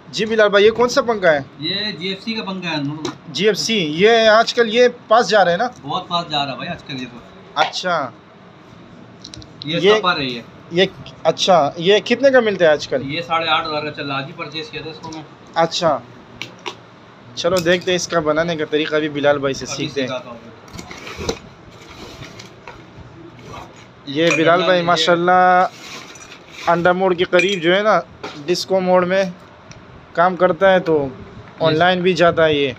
जी बिलाल भाई, ये कौन सा पंखा है? ये जीएफसी का पंखा है। जीएफसी, ये आजकल ये पास जा रहे हैं ना? बहुत फास्ट जा रहा है भाई आजकल ये तो। अच्छा, ये पर है ये अच्छा, ये कितने का मिलता है आजकल? ये 8,500 का चल रहा, आज ही परचेज किया था इसको मैं। अच्छा, चलो देखते हैं इसका बनाने का तरीका भी बिलाल भाई से सीखते हैं। ये बिलाल भाई माशाल्लाह अंडा मोड के करीब जो है ना, डिस्को मोड में काम करता है, तो ऑनलाइन भी जाता है। ये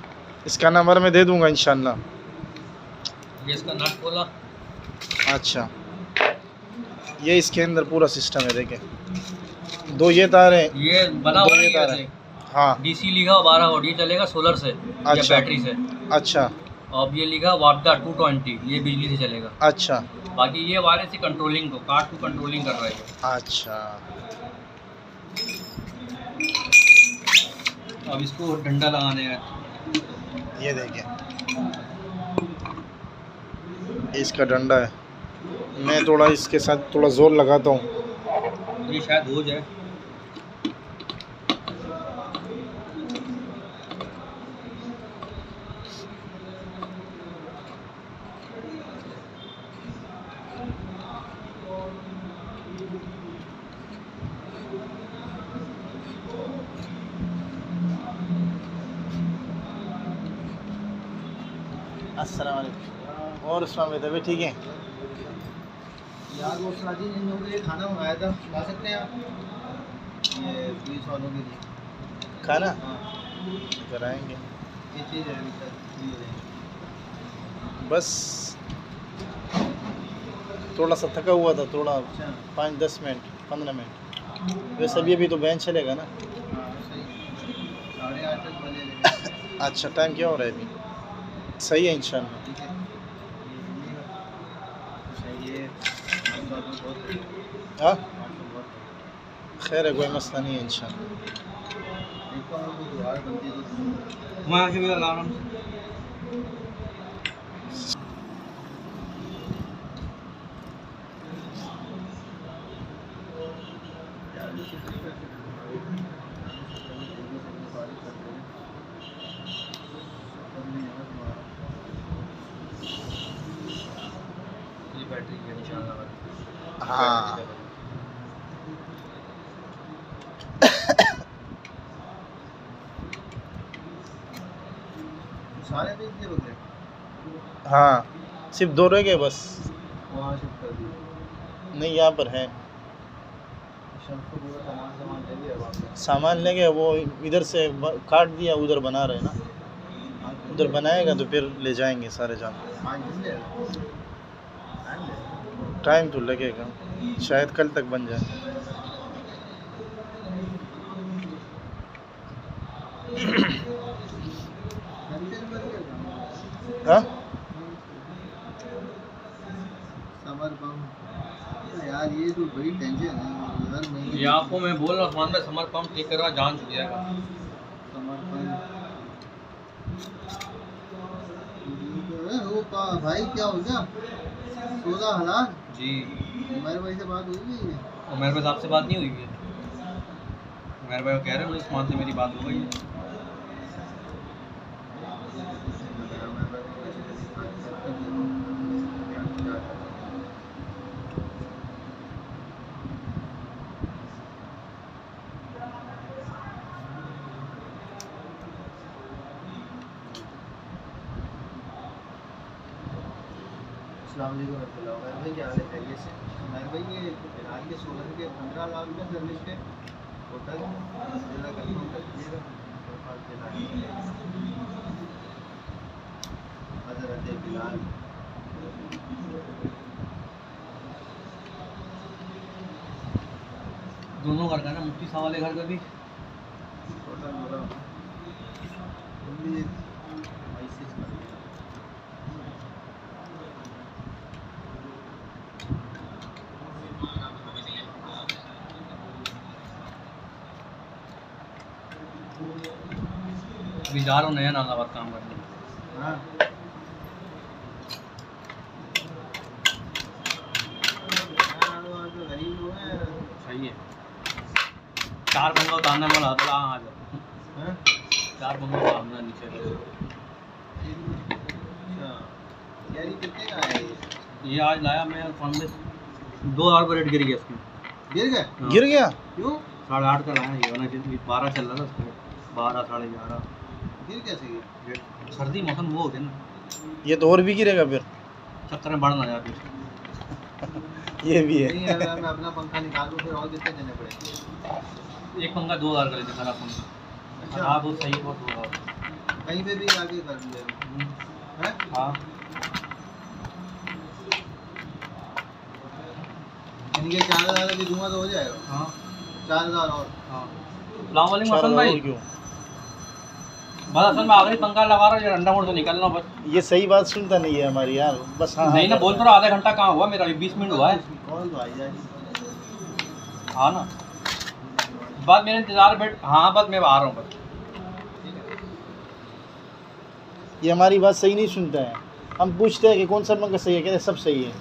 इसका नंबर मैं दे दूंगा इंशाल्लाह। ये इसका नट खोला। अच्छा, ये इसके अंदर पूरा सिस्टम है, देखें। दो ये तार हैं, ये बना हुआ है तार है। हाँ, डीसी लिखा 12 वोल्ट, ये चलेगा सोलर से या बैटरी से। अच्छा, अब ये लिखा वापडा 220, ये बिजली से चलेगा। अच्छा, बाकी ये वायरस से कंट्रोलिंग को कार्ड को कंट्रोलिंग कर रहा है। अच्छा, अब इसको डंडा लगाने का। ये देखिए, इसका डंडा है। मैं थोड़ा इसके साथ थोड़ा जोर लगाता हूँ, ये शायद हो जाए। अस्सलाम वालेकुम। और उस्मान भाई तबीयत ठीक है? यार वो साजिद इन लोगों के लिए खाना मंगाया था, ला सकते हैं आप? ये पुलिस वालों के लिए खाना हाँ कराएंगे। ये चीज़ है अभी तक फ्री हो जाएंगे। बस थोड़ा सा थका हुआ था, थोड़ा अच्छा 5-10 मिनट 15 मिनट। वैसे अभी तो बेंच चलेगा ना? हाँ सही, 8:30 तक बजे। अच्छा, टाइम क्या हो रहा है अभी? सही है इंशाल्लाह। ठीक है, सही है। हाँ, खैर है, कोई मसला नहीं है इंशाल्लाह। देखो हम लोग दुआर बनती तो मैं आके भी आराम से। बैटरी की इंशाल्लाह। हाँ, सारे बेच दिए बकरे? हाँ, सिर्फ 2 रह गए बस। वहाँ शिफ्ट कर दिए? नहीं, यहाँ पर है। शर्फ को पूरा सामान ले लिया वापस? सामान ले गए, वो इधर से काट दिया, उधर बना रहे ना। उधर बनाएगा तो फिर ले जाएंगे सारे जान। टाइम तो लगेगा, शायद कल तक बन जाए। हाँ, यार ये तो बड़ी टेंशन है हर महीने। ये आपको मैं बोल रहा हूँ उस्मान भाई, समर पंप ठीक करवा, जान छूट जाएगा। भाई क्या हो गया? 16,000 जी। उमर भाई से बात हुई है? उमर भाई साहब से बात नहीं हुई है। उमर भाई कह रहे हैं उस्मान से मेरी बात हो गई है। भाई क्या हाल है? से भाई ये फिलहाल के 16 के 15 लाख रुपये सर्विस के टोटल ज़रा कंफर्म कर दीजिएगा। हज़रत बिलाल दोनों घर का ना, मुफ्ती साहब वाले घर का भी। टोटल बोला अभी जा रहा हूँ नया नालाबाद काम करने। हाँ गरीब लोग हैं। सही है। 4 पंखा उतारने वाला तो आ जाओ। हैं? 4 पंखा उतारना नीचे से। अच्छा यार ये कितने का है ये आज लाया मैं फोन में 2000 रुपये रेट गिर गया इसमें। गिर गए हाँ। गिर गया? क्यों 8.5 का लाया ये वाला 12 चल रहा था उसमें 12 11.5। गिर कैसे गया सर्दी मौसम वो हो गया ना, ये तो और भी गिरेगा फिर। चक्कर में बढ़ ना जाए फिर। ये भी है। नहीं अगर मैं अपना पंखा निकालूं फिर और कितने देने पड़ेंगे एक पंखा 2000 का लेते खराब पंखा। अच्छा हाँ वो सही बहुत 2000। कहीं पे भी आगे कर ले हैं हाँ इनके 4000 भी दूंगा तो हो जाएगा हाँ 4000 और हाँ। सलाम वालेकुम हसन 4,000 भाई। और क्यों? बस असल में आखिरी पंखा लगा रहा हूँ, अंडा मोड़ से निकलना बस। ये सही बात सुनता नहीं है हमारी यार, बस हाँ नहीं ना हाँ बोल तो रहा, आधा घंटा कहाँ हुआ मेरा, अभी 20 मिनट हुआ है। कॉल तो आई जाएगी हाँ ना बस मेरे इंतजार बैठ। हाँ बस मैं आ रहा हूँ बस। ये हमारी बात सही नहीं सुनता है। हम पूछते हैं कि कौन सा पंखा सही है, कहते हैं सब सही है।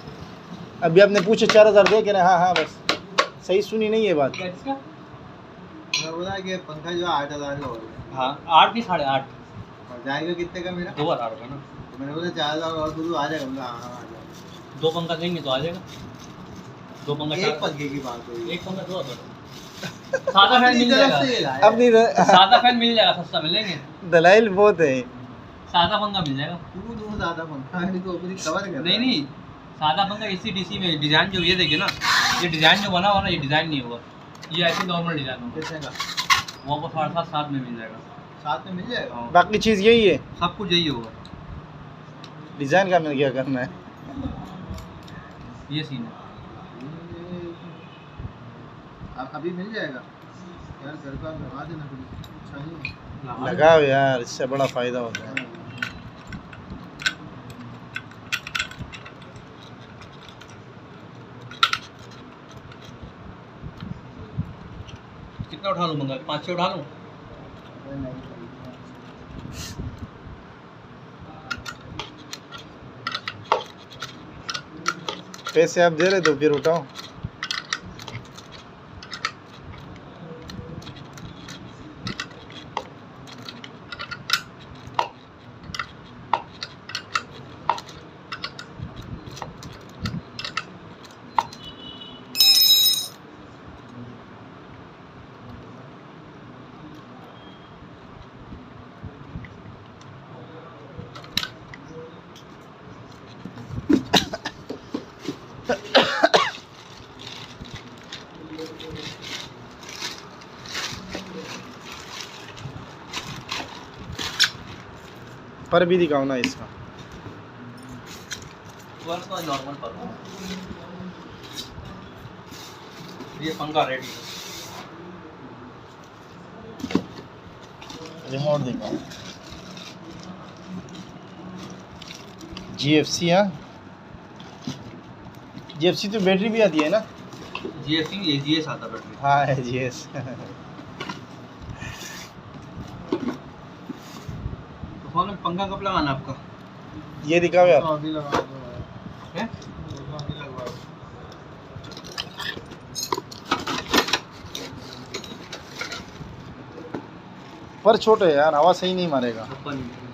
अभी आपने पूछे 4000 दे, कह रहे हाँ हाँ बस। सही सुनी नहीं ये बात। क्या इसका? मैं बोला कि पंखा जो 8000 का हो गया हाँ 8 की 8.5। और जाएगा कितने का मेरा 2000 रुपये ना। तो मैंने बोला 4000 और दूर आ जाएगा बोला हाँ आ जाएगा 2 पंखा देंगे तो आ जाएगा। 2 पंखा एक 4। पंखे की बात हुई एक पंखा 2000। सादा फैन मिल तरफ से जाएगा। ये लाया अपनी सादा फैन मिल जाएगा, सस्ता मिलेंगे। दलाइल बहुत है। सादा पंखा मिल जाएगा। तू दूर ज्यादा पंखा है तो अपनी कवर कर नहीं नहीं सादा पंखा AC DC में डिज़ाइन जो ये देखिए ना, ये डिज़ाइन जो बना हुआ ना ये डिज़ाइन नहीं होगा, ये ऐसे नॉर्मल डिज़ाइन होगा। कितने का वो आपको 7.5 में मिल जाएगा। साथ में मिल जाएगा हाँ, बाकी चीज़ यही है, सब कुछ यही होगा। डिज़ाइन का हमें क्या करना है। ये सीन है। अभी मिल जाएगा यार घर का लगा देना फिर अच्छा नहीं लगाओ यार, इससे बड़ा फ़ायदा होता है। कितना उठा लूँ मंगा, 5-6 उठा लूँ। पैसे आप दे रहे तो फिर उठाओ। पर भी दिखाओ ना इसका। नॉर्मल पर ये पंखा रेडी है। रिमोट दिखाओ। GFC हाँ, GFC तो बैटरी भी आती है ना। GFC AGS आता बैटरी। हाँ है GS। तो फोन में पंखा कब लगाना आपका ये दिखाओ यार। अभी लगा दो है? अभी लगवा दो पर छोटे है यार, हवा सही नहीं मारेगा। ऊपर नहीं